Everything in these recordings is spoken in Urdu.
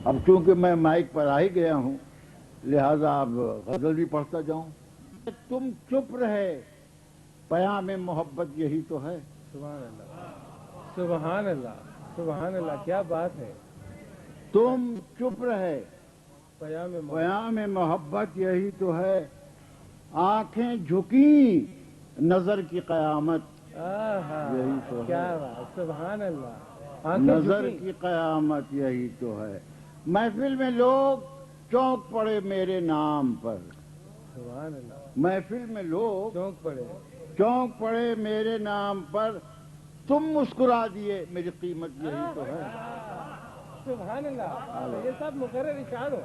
اب چونکہ میں مائک پر آ ہی گیا ہوں لہذا اب غزل بھی پڑھتا جاؤں. تم چپ رہے پیام محبت یہی تو ہے. سبحان اللہ سبحان اللہ سبحان اللہ، کیا بات ہے. تم چپ رہے پیام محبت یہی تو ہے. آنکھیں جھکی نظر کی قیامت یہی تو ہے. کیا بات، سبحان اللہ. نظر کی قیامت یہی تو ہے. محفل میں لوگ چونک پڑے میرے نام پر. سبحان اللہ. محفل میں لوگ چونک پڑے میرے نام پر. تم مسکرا دیے میری قیمت یہی تو ہے. سبحان اللہ. یہ سب مقرر اشعار ہو.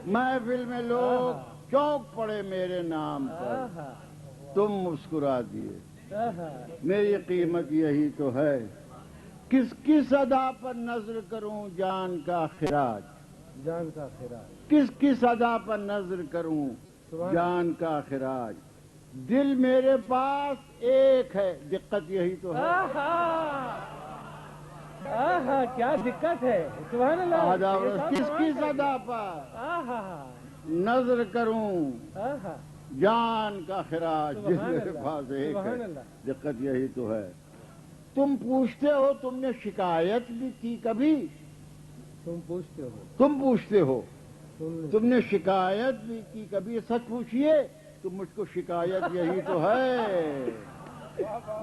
محفل میں لوگ چونک پڑے میرے نام پر. تم مسکرا دیے میری قیمت یہی تو ہے. کس کس ادا پر نظر کروں جان کا خراج. کس کس ادا پر نظر کروں جان کا خراج. دل میرے پاس ایک ہے دقت یہی تو ہے. کیا دقت ہے. سبحان اللہ. کس کس ادا پر نظر کروں جان کا خراج. دل میرے پاس ایک ہے دقت یہی تو ہے. تم پوچھتے ہو تم نے شکایت بھی کی کبھی. تم پوچھتے ہو تم نے شکایت بھی کی کبھی. سچ پوچھئے تو مجھ کو شکایت یہی تو ہے.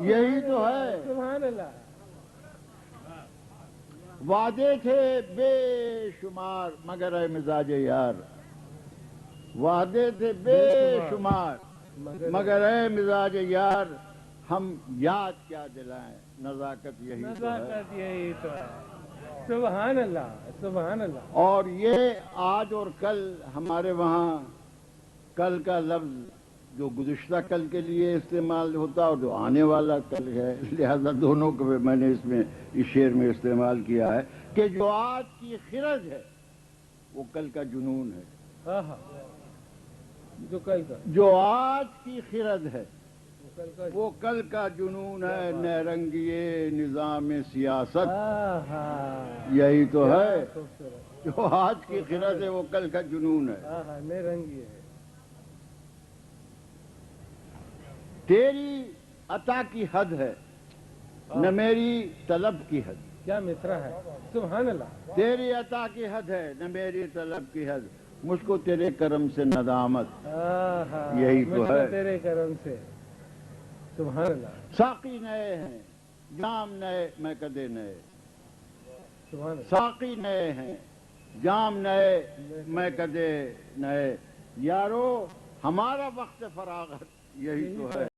یہی تو ہے. سبحان اللہ. وعدے تھے بے شمار مگر اے مزاج یار. وعدے تھے بے شمار مگر اے مزاج یار. ہم یاد کیا دلائیں نزاکت یہی تو ہے. سبحان اللہ سبحان اللہ. اور یہ آج اور کل ہمارے وہاں کل کا لفظ جو گزشتہ کل کے لیے استعمال ہوتا اور جو آنے والا کل ہے لہذا دونوں کو میں نے اس شعر میں استعمال کیا ہے کہ جو آج کی خرد ہے وہ کل کا جنون ہے. جو آج کی خرد ہے وہ کل کا جنون ہے. نیرنگیے نظام سیاست یہی تو ہے. جو آج کی خرد ہے وہ کل کا جنون ہے. نیرنگیے تیری عطا کی حد ہے نہ میری طلب کی حد. کیا مصرع ہے. سبحان اللہ. تیری عطا کی حد ہے نہ میری طلب کی حد. مجھ کو تیرے کرم سے ندامت یہی تو ہے. تیرے کرم سے. سبحان اللہ. ساقی نئے ہیں جام نئے میں کدے نئے. سبحان اللہ. ساقی نئے ہیں جام نئے میں کدے نئے. یارو ہمارا وقت فراغت یہی تو ہے.